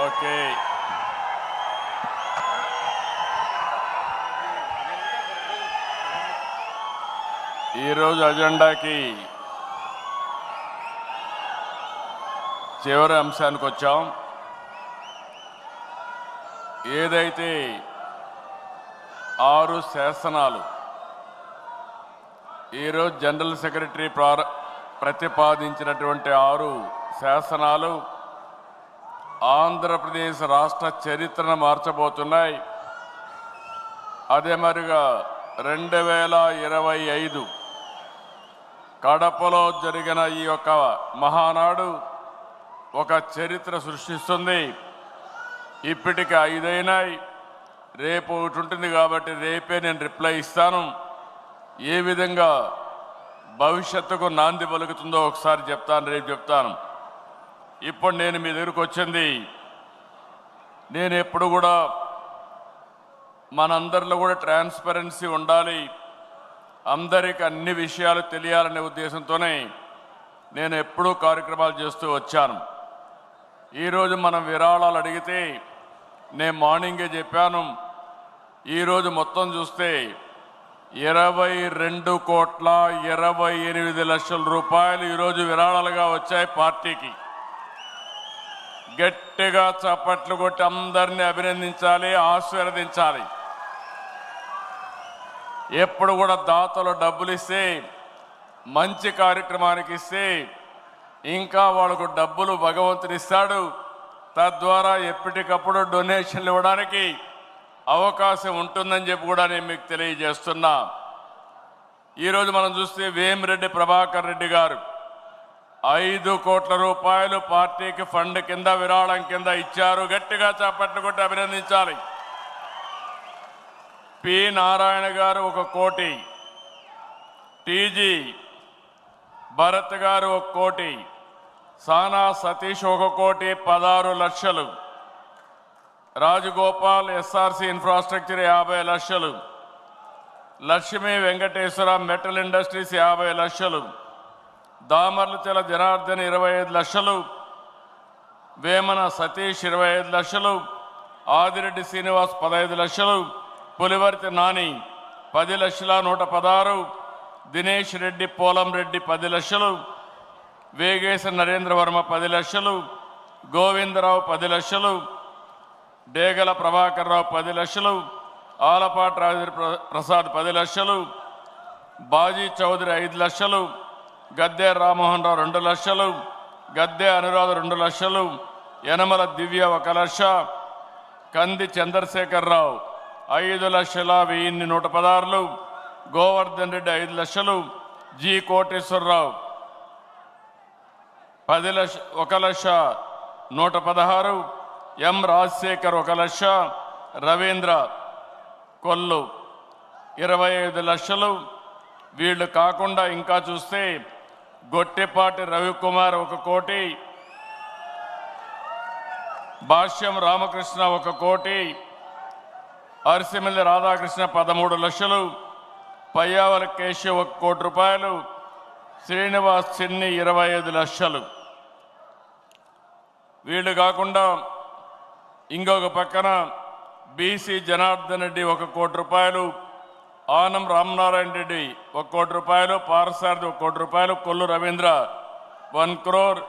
Okay. ఈరోజు అజెండాకి చివరి అంశానికి వచ్చాం. ఏదైతే 6 శాసనాలు ఈరోజు జనరల్ సెక్రటరీ ప్రతిపాదించినటువంటి 6 శాసనాలు ఆంధ్రప్రదేశ్ రాష్ట్ర చరిత్రను మార్చబోతున్నాయి. అదే మరిగా 2025 కడపలో జరిగిన ఈ యొక్క మహానాడు ఒక చరిత్ర సృష్టిస్తుంది. ఇప్పటికి 5 అయినాయి, రేపు ఒకటి ఉంటుంది కాబట్టి రేపే నేను రిప్లై ఇస్తాను. ఏ విధంగా భవిష్యత్తుకు నాంది పలుకుతుందో ఒకసారి చెప్తాను, రేపు చెప్తాను. ఇప్పుడు నేను మీ దగ్గరకు వచ్చింది, నేను ఎప్పుడు కూడా మనందరిలో కూడా ట్రాన్స్పరెన్సీ ఉండాలి, అందరికీ అన్ని విషయాలు తెలియాలనే ఉద్దేశంతోనే నేను ఎప్పుడూ కార్యక్రమాలు చేస్తూ వచ్చాను. ఈరోజు మనం విరాళాలు అడిగితే నేను మార్నింగే చెప్పాను, ఈరోజు మొత్తం చూస్తే 22,28,00,000 రూపాయలు ఈరోజు విరాళాలుగా వచ్చాయి పార్టీకి. గట్టిగా చప్పట్లు కొట్టి అందరినీ అభినందించాలి, ఆశీర్వదించాలి. ఎప్పుడు కూడా దాతలు డబ్బులు ఇస్తే, మంచి కార్యక్రమానికి ఇస్తే ఇంకా వాళ్ళకు డబ్బులు భగవంతుడు ఇస్తాడు. తద్వారా ఎప్పటికప్పుడు డొనేషన్లు ఇవ్వడానికి అవకాశం ఉంటుందని చెప్పి కూడా నేను మీకు తెలియజేస్తున్నా. ఈరోజు మనం చూస్తే వేమిరెడ్డి ప్రభాకర్ రెడ్డి గారు 5 కోట్ల రూపాయలు పార్టీకి ఫండ్ కింద విరాళం కింద ఇచ్చారు. గట్టిగా చప్పట్లు కొట్టి అభినందించాలి. పి నారాయణ గారు 1 కోటి, టీజీ భరత్ గారు 1 కోటి, సానా సతీష్ 1 కోటి 16 లక్షలు, రాజగోపాల్ ఎస్ఆర్సి ఇన్ఫ్రాస్ట్రక్చర్ 50 లక్షలు, లక్ష్మీ వెంకటేశ్వర మెటల్ ఇండస్ట్రీస్ 50 లక్షలు, దామర్లచెల జనార్దన్ 25 లక్షలు, వేమన సతీష్ 25 లక్షలు, ఆదిరెడ్డి శ్రీనివాస్ 15 లక్షలు, పులివర్తి నాని 10,116,000, దినేష్ రెడ్డి పోలం రెడ్డి 10 లక్షలు, వేగేశ నరేంద్రవర్మ 10 లక్షలు, గోవిందరావు 10 లక్షలు, డేగల ప్రభాకర్ రావు 10 లక్షలు, ఆలపాటి రాజేంద్ర ప్రసాద్ 10 లక్షలు, బాజీ చౌదరి 5 లక్షలు, గద్దె రామ్మోహన్ రావు 2 లక్షలు, గద్దె అనురాధ 2 లక్షలు, యనమల దివ్య 1 లక్ష, కంది చంద్రశేఖర్ రావు 5,01,116, గోవర్ధన్ రెడ్డి 5 లక్షలు, జి కోటేశ్వరరావు 1,01,116, ఎం రాజశేఖర్ 1 లక్ష, రవీంద్ర కొల్లు 25 లక్షలు. వీళ్ళు కాకుండా ఇంకా చూస్తే గొట్టిపాటి రవికుమార్ 1 కోటి, భాష్యం రామకృష్ణ 1 కోటి, అరిసిమిల్లి రాధాకృష్ణ 13 లక్షలు, పయ్యావల కేశవ్ 1 కోటి రూపాయలు, శ్రీనివాస్ చిన్ని 25 లక్షలు. వీళ్ళు కాకుండా ఇంకొక పక్కన బీసీ జనార్దన్ రెడ్డి 1 కోటి రూపాయలు, ఆనం రామనారాయణ రెడ్డి 1 కోటి రూపాయలు, పారసారథి 1 కోటి రూపాయలు, కొల్లు రవీంద్ర 1 crore,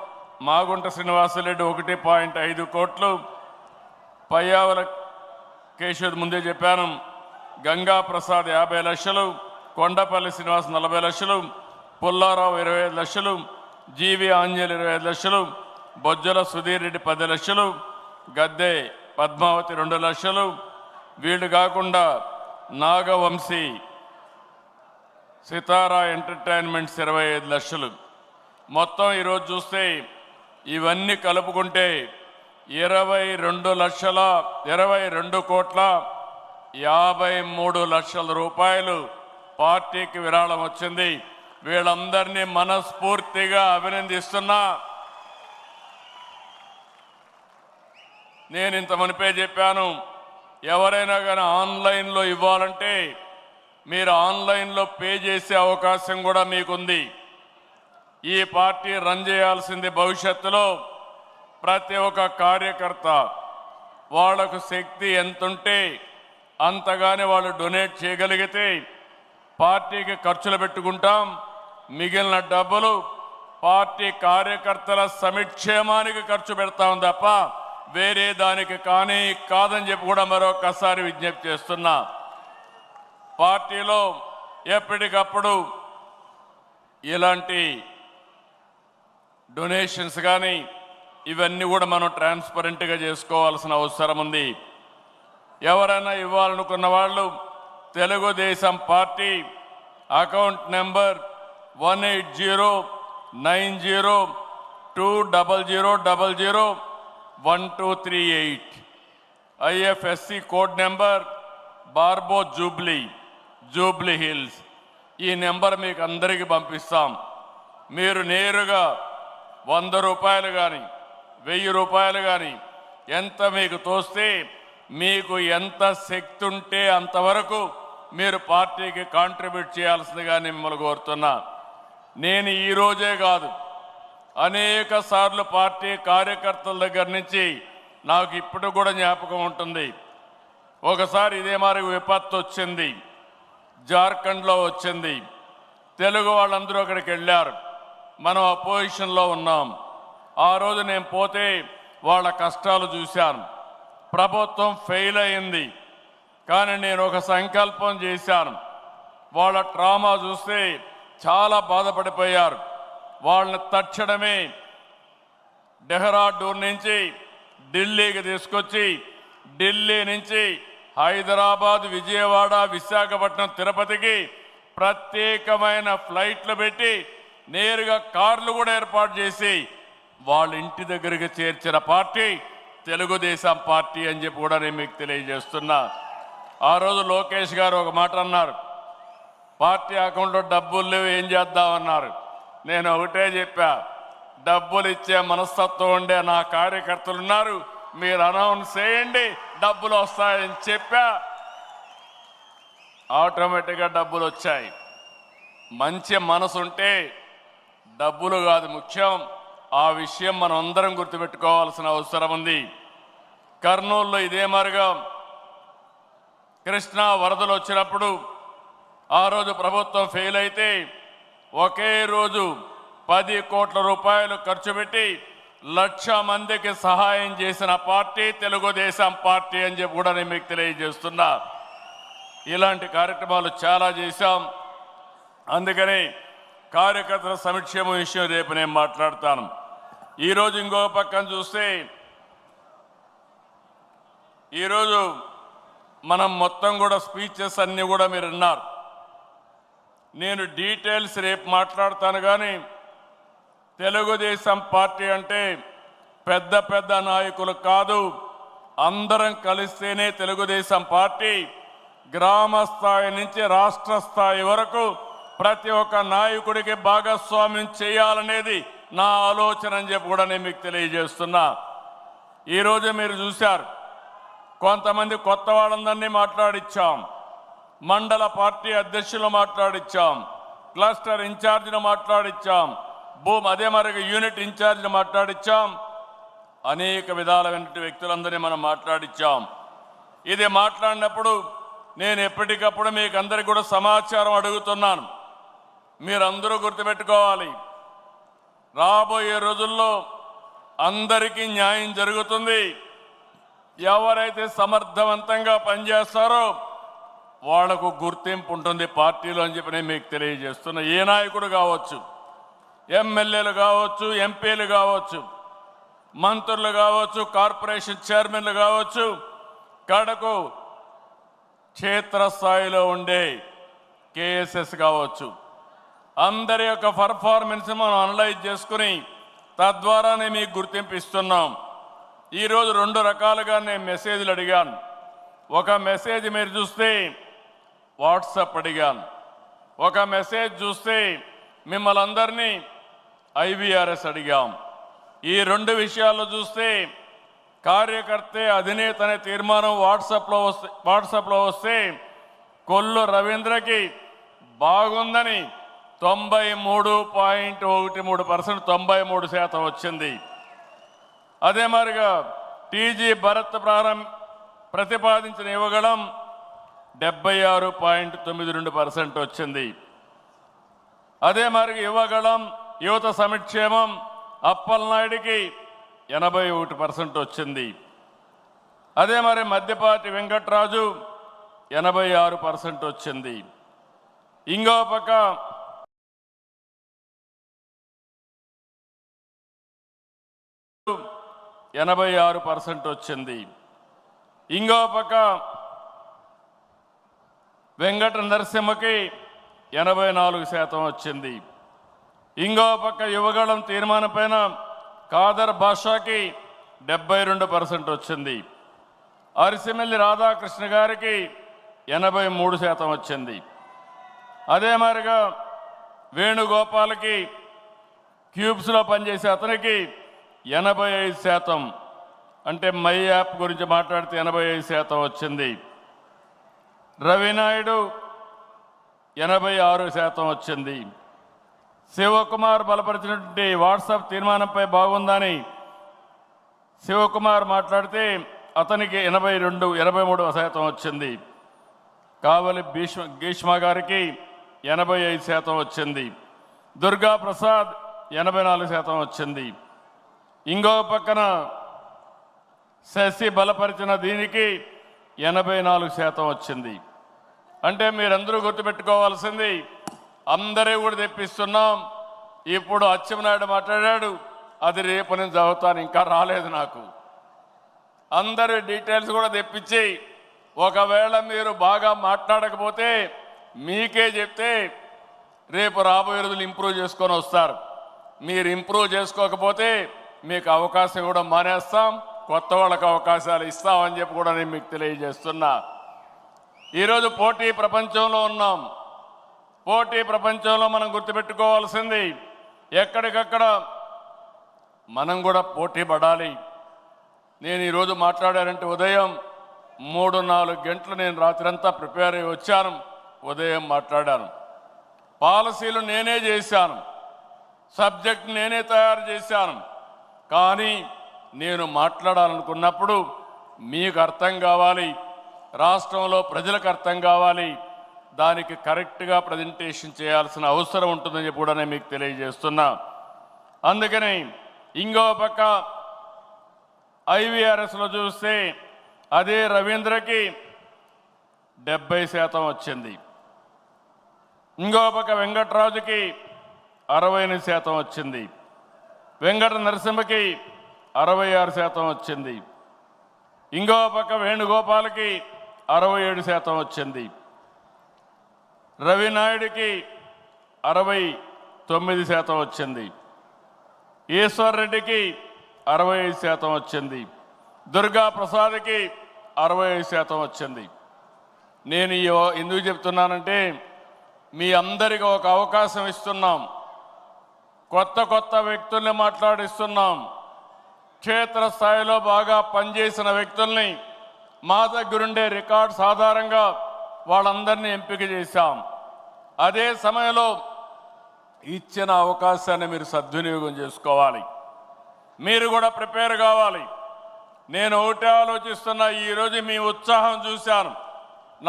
మాగుంట శ్రీనివాసరెడ్డి 1.5 కోట్లు, పయ్యావల కేశవ్ ముందే చెప్పాను, గంగా ప్రసాద్ 50 లక్షలు, కొండపల్లి శ్రీనివాస్ 40 లక్షలు, పుల్లారావు 25 లక్షలు, జీవి ఆంజనేయులు 25 లక్షలు, బొజ్జల సుధీర్ రెడ్డి 10 లక్షలు, గద్దె పద్మావతి 2 లక్షలు. వీళ్ళు కాకుండా నాగవంశీ సితారా ఎంటర్టైన్మెంట్స్ 25 లక్షలు. మొత్తం ఈరోజు చూస్తే ఇవన్నీ కలుపుకుంటే 22,53,00,000 రూపాయలు పార్టీకి విరాళం వచ్చింది. వీళ్ళందరినీ మనస్ఫూర్తిగా అభినందిస్తున్నా. నేను ఇంత మునిపే చెప్పాను, ఎవరైనా కానీ ఆన్లైన్లో ఇవ్వాలంటే మీరు ఆన్లైన్లో పే చేసే అవకాశం కూడా మీకుంది. ఈ పార్టీ రన్ చేయాల్సింది భవిష్యత్తులో ప్రతి ఒక్క కార్యకర్త వాళ్లకు శక్తి ఎంతుంటే అంతగానే వాళ్ళు డొనేట్ చేయగలిగితే పార్టీకి ఖర్చులు పెట్టుకుంటాం. మిగిలిన డబ్బులు పార్టీ కార్యకర్తల సంక్షేమానికి ఖర్చు పెడతాం తప్ప వేరే దానికి కానీ కాదని చెప్పి కూడా మరొకసారి విజ్ఞప్తి చేస్తున్నా. పార్టీలో ఎప్పటికప్పుడు ఇలాంటి డొనేషన్స్ కానీ ఇవన్నీ కూడా మనం ట్రాన్స్పరెంట్గా చేసుకోవాల్సిన అవసరం ఉంది. ఎవరైనా ఇవ్వాలనుకున్న వాళ్ళు Telugu Desam party account number 1809000001238 IFSC code number బార్బో Jubilee hills. ఈ నెంబర్ మీకు అందరికీ పంపిస్తాం. మీరు నేరుగా 100 రూపాయలు కానీ 1000 రూపాయలు కానీ ఎంత మీకు తోస్తే మీకు ఎంత శక్తి ఉంటే అంతవరకు మీరు పార్టీకి కాంట్రిబ్యూట్ చేయాల్సిందిగా మిమ్మల్ని కోరుతున్నా. నేను ఈరోజే కాదు అనేక సార్లు పార్టీ కార్యకర్తల దగ్గర నుంచి నాకు ఇప్పుడు కూడా జ్ఞాపకం ఉంటుంది. ఒకసారి ఇదే మరి విపత్తు వచ్చింది, జార్ఖండ్లో వచ్చింది. తెలుగు వాళ్ళందరూ అక్కడికి వెళ్ళారు, మనం అపోజిషన్లో ఉన్నాం. ఆ రోజు నేను పోతే వాళ్ళ కష్టాలు చూశాను. ప్రభుత్వం ఫెయిల్ అయింది, కానీ నేను ఒక సంకల్పం చేశాను. వాళ్ళ ట్రామా చూస్తే చాలా బాధపడిపోయారు. వాళ్ళని తక్షణమే డెహ్రాడూన్ నుంచి ఢిల్లీకి తీసుకొచ్చి ఢిల్లీ నుంచి హైదరాబాద్, విజయవాడ, విశాఖపట్నం, తిరుపతికి ప్రత్యేకమైన ఫ్లైట్లు పెట్టి నేరుగా కార్లు కూడా ఏర్పాటు చేసి వాళ్ళ ఇంటి దగ్గరికి చేర్చిన పార్టీ తెలుగుదేశం పార్టీ అని చెప్పి కూడా నేను మీకు తెలియజేస్తున్నా. ఆ రోజు లోకేష్ గారు ఒక మాట అన్నారు, పార్టీ అకౌంట్లో డబ్బులు లేవు ఏం చేద్దామన్నారు. నేను ఒకటే చెప్పా, డబ్బులు ఇచ్చే మనస్తత్వం ఉండే నా కార్యకర్తలు ఉన్నారు, మీరు అనౌన్స్ చేయండి డబ్బులు వస్తాయని చెప్పా. ఆటోమేటిక్గా డబ్బులు వచ్చాయి. మంచి మనసు ఉంటే డబ్బులు కాదు ముఖ్యం. ఆ విషయం మనం అందరం గుర్తుపెట్టుకోవాల్సిన అవసరం ఉంది. కర్నూలులో ఇదే మాదిరిగా కృష్ణా వరదలు వచ్చినప్పుడు ఆ రోజు ప్రభుత్వం ఫెయిల్ అయితే ఒకే రోజు 10 కోట్ల రూపాయలు ఖర్చు పెట్టి 1,00,000 మందికి సహాయం చేసిన పార్టీ తెలుగుదేశం పార్టీ అని చెప్పి కూడా నేను మీకు తెలియజేస్తున్నా. ఇలాంటి కార్యక్రమాలు చాలా చేశాం. అందుకని కార్యకర్తల సంక్షేమం విషయం రేపు నేను మాట్లాడతాను. ఈరోజు ఇంకో పక్కన చూస్తే ఈరోజు మనం మొత్తం కూడా స్పీచెస్ అన్నీ కూడా మీరు విన్నారు. నేను డీటెయిల్స్ రేపు మాట్లాడతాను. కానీ తెలుగుదేశం పార్టీ అంటే పెద్ద పెద్ద నాయకులు కాదు, అందరం కలిస్తేనే తెలుగుదేశం పార్టీ. గ్రామ స్థాయి నుంచి రాష్ట్ర స్థాయి వరకు ప్రతి ఒక్క నాయకుడికి భాగస్వామ్యం చేయాలనేది నా ఆలోచన అని చెప్పి కూడా నేను మీకు తెలియజేస్తున్నా. ఈరోజు మీరు చూశారు, కొంతమంది కొత్త వాళ్ళందరినీ మాట్లాడిచ్చాం, మండల పార్టీ అధ్యక్షులు మాట్లాడిచ్చాం, క్లస్టర్ ఇన్ఛార్జిని మాట్లాడిచ్చాం, అదే మరి యూనిట్ ఇన్ఛార్జిని మాట్లాడిచ్చాం. అనేక విధాలైన వ్యక్తులందరినీ మనం మాట్లాడిచ్చాం. ఇది మాట్లాడినప్పుడు నేను ఎప్పటికప్పుడు మీకు అందరికీ కూడా సమాచారం అడుగుతున్నాను. మీరందరూ గుర్తుపెట్టుకోవాలి, రాబోయే రోజుల్లో అందరికీ న్యాయం జరుగుతుంది. ఎవరైతే సమర్థవంతంగా పనిచేస్తారో వాళ్లకు గుర్తింపు ఉంటుంది పార్టీలో అని చెప్పి నేను మీకు తెలియజేస్తున్నా. ఏ నాయకుడు కావచ్చు, ఎమ్మెల్యేలు కావచ్చు, ఎంపీలు కావచ్చు, మంత్రులు కావచ్చు, కార్పొరేషన్ చైర్మన్లు కావచ్చు, కడకు క్షేత్రస్థాయిలో ఉండే కేఎస్ఎస్ కావచ్చు, అందరి యొక్క పర్ఫార్మెన్స్ మనం అనలైజ్ చేసుకుని తద్వారానే మీకు గుర్తింపు ఇస్తున్నాం. ఈరోజు 2 రకాలుగా నేను మెసేజ్లు అడిగాను. ఒక మెసేజ్ మీరు చూస్తే వాట్సాప్ అడిగాను, ఒక మెసేజ్ చూస్తే మిమ్మల్ని అందరినీ ఐవీఆర్ఎస్ అడిగాం. ఈ 2 విషయాల్లో చూస్తే కార్యకర్తే అధినేత అనే తీర్మానం వాట్సాప్లో వస్తే కొల్లు రవీంద్రకి బాగుందని 93.13% 93% వచ్చింది. అదే మాదిరిగా టీజీ భరత్ ప్రతిపాదించిన యువగళం 76.92% వచ్చింది. అదే మాదిరిగా యువగళం యువత సంక్షేమం అప్పలనాయుడికి 81% వచ్చింది. అదే మరి మధ్యపాటి వెంకట్రాజు 86% వచ్చింది. ఇంకో పక్క 86% వచ్చింది. ఇంకో పక్క వెంకట నరసింహకి 84% వచ్చింది. ఇంకో పక్క యువగళం తీర్మానం పైన కాదర్ భాషకి 72% వచ్చింది. అరిసిమెల్లి రాధాకృష్ణ గారికి 83% వచ్చింది. అదే మాదిరిగా వేణుగోపాల్కి క్యూబ్స్లో పనిచేసే అతనికి 85%, అంటే మై యాప్ గురించి మాట్లాడితే 85% వచ్చింది. రవినాయుడు 86% వచ్చింది. శివకుమార్ బలపరిచినటువంటి వాట్సాప్ తీర్మానంపై బాగుందని శివకుమార్ మాట్లాడితే అతనికి 83% వచ్చింది. కావలి గీష్మ గారికి 85% వచ్చింది. దుర్గా ప్రసాద్ 84% వచ్చింది. ఇంకో పక్కన శశి బలపరిచిన దీనికి 84% వచ్చింది. అంటే మీరందరూ గుర్తుపెట్టుకోవాల్సింది, అందరూ కూడా తెప్పిస్తున్నాం. ఇప్పుడు అచ్చెన్నాయుడు మాట్లాడాడు, అది రేపు నేను చదువుతాను, ఇంకా రాలేదు నాకు. అందరి డీటెయిల్స్ కూడా తెప్పించి ఒకవేళ మీరు బాగా మాట్లాడకపోతే మీకే చెప్తే రేపు రాబోయే రోజులు ఇంప్రూవ్ చేసుకొని వస్తారు. మీరు ఇంప్రూవ్ చేసుకోకపోతే మీకు అవకాశం కూడా మానేస్తాం, కొత్త వాళ్ళకు అవకాశాలు ఇస్తామని చెప్పి కూడా నేను మీకు తెలియజేస్తున్నా. ఈరోజు పోటీ ప్రపంచంలో ఉన్నాం. పోటీ ప్రపంచంలో మనం గుర్తుపెట్టుకోవాల్సింది, ఎక్కడికక్కడ మనం కూడా పోటీ పడాలి. నేను ఈరోజు మాట్లాడానంటే ఉదయం 3-4 గంటలు నేను రాత్రంతా ప్రిపేర్ అయ్యి వచ్చాను. ఉదయం మాట్లాడాను, పాలసీలు నేనే చేశాను, సబ్జెక్ట్ నేనే తయారు చేశాను. కానీ నేను మాట్లాడాలనుకున్నప్పుడు మీకు అర్థం కావాలి, రాష్ట్రంలో ప్రజలకు అర్థం కావాలి, దానికి కరెక్ట్గా ప్రజెంటేషన్ చేయాల్సిన అవసరం ఉంటుందని చెప్పి కూడా నేను మీకు తెలియజేస్తున్నా. అందుకని ఇంకో పక్క ఐవీఆర్ఎస్లో చూస్తే అదే రవీంద్రకి 70% వచ్చింది. ఇంకో పక్క వెంకట్రాజుకి 68% వచ్చింది. వెంకట నరసింహకి 66% వచ్చింది. ఇంకో పక్క వేణుగోపాల్కి 67% వచ్చింది. రవినాయుడికి 69% వచ్చింది. ఈశ్వర్ రెడ్డికి 65% వచ్చింది. దుర్గా ప్రసాద్కి 65% వచ్చింది. నేను ఎందుకు చెప్తున్నానంటే మీ అందరికీ ఒక అవకాశం ఇస్తున్నాం, కొత్త వ్యక్తుల్ని మాట్లాడిస్తున్నాం. క్షేత్రస్థాయిలో బాగా పనిచేసిన వ్యక్తుల్ని మా దగ్గరుండే రికార్డ్స్ ఆధారంగా వాళ్ళందరినీ ఎంపిక చేశాం. అదే సమయంలో ఇచ్చిన అవకాశాన్ని మీరు సద్వినియోగం చేసుకోవాలి, మీరు కూడా ప్రిపేర్ కావాలి. నేను ఒకటే ఆలోచిస్తున్నా, ఈరోజు మీ ఉత్సాహం చూశాను,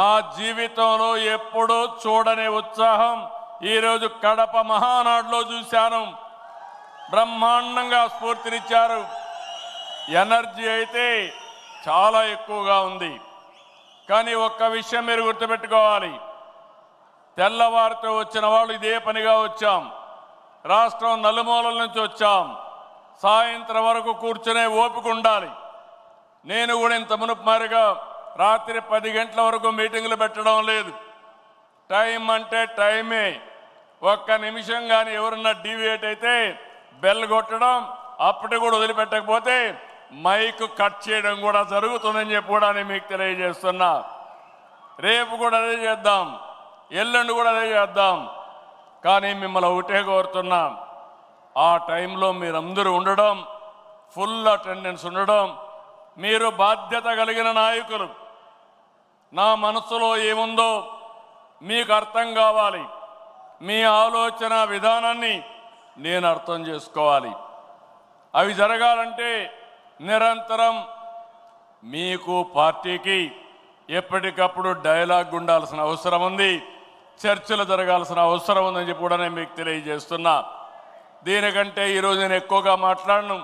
నా జీవితంలో ఎప్పుడూ చూడని ఉత్సాహం ఈరోజు కడప మహానాడులో చూశాను. బ్రహ్మాండంగా స్ఫూర్తినిచ్చారు. ఎనర్జీ అయితే చాలా ఎక్కువగా ఉంది. కానీ ఒక్క విషయం మీరు గుర్తుపెట్టుకోవాలి, తెల్లవారితో వచ్చిన వాళ్ళు ఇదే పనిగా వచ్చాం, రాష్ట్రం నలుమూలల నుంచి వచ్చాం. సాయంత్రం వరకు కూర్చునే ఓపిక ఉండాలి. నేను కూడా ఇంత మునుపు మారిగా రాత్రి 10 గంటల వరకు మీటింగులు పెట్టడం లేదు. టైం అంటే టైమే. ఒక్క నిమిషం కానీ ఎవరన్నా డీవియేట్ అయితే బెల్ కొట్టడం, అప్పటి కూడా వదిలిపెట్టకపోతే మైక్ కట్ చేయడం కూడా జరుగుతుందని చెప్పి కూడా నేను మీకు తెలియజేస్తున్నా. రేపు కూడా అదే చేద్దాం, ఎల్లుండి కూడా అదే చేద్దాం. కానీ మిమ్మల్ని ఒకటే కోరుతున్నా, ఆ టైంలో మీరందరూ ఉండడం, ఫుల్ అటెండెన్స్ ఉండడం. మీరు బాధ్యత కలిగిన నాయకులు. నా మనసులో ఏముందో మీకు అర్థం కావాలి, మీ ఆలోచన విధానాన్ని నేను అర్థం చేసుకోవాలి. అవి జరగాలంటే నిరంతరం మీకు పార్టీకి ఎప్పటికప్పుడు డైలాగ్ ఉండాల్సిన అవసరం ఉంది, చర్చలు జరగాల్సిన అవసరం ఉందని చెప్పి కూడా నేను మీకు తెలియజేస్తున్నా. దీనికంటే ఈరోజు నేను ఎక్కువగా మాట్లాడను,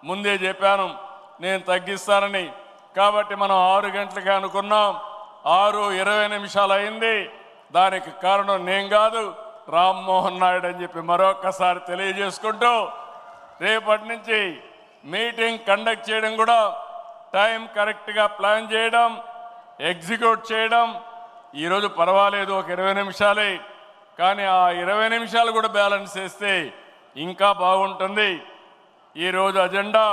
ముందే చెప్పాను నేను తగ్గిస్తానని. కాబట్టి మనం 6 గంటలకి అనుకున్నాం, 6:20 అయింది. దానికి కారణం నేను కాదు, రామ్మోహన్ నాయుడు అని చెప్పి మరొకసారి తెలియజేసుకుంటూ, రేపటి నుంచి మీటింగ్ కండక్ట్ చేయడం కూడా టైం కరెక్ట్గా ప్లాన్ చేయడం, ఎగ్జిక్యూట్ చేయడం. ఈరోజు పర్వాలేదు ఒక 20 నిమిషాలే, కానీ ఆ 20 నిమిషాలు కూడా బ్యాలెన్స్ చేస్తే ఇంకా బాగుంటుంది. ఈరోజు అజెండా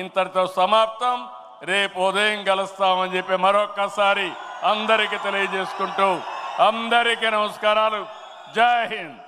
ఇంతటితో సమాప్తం. రేపు ఉదయం కలుస్తామని చెప్పి మరొక్కసారి అందరికీ తెలియజేసుకుంటూ అందరికీ నమస్కారాలు. జై హింద్.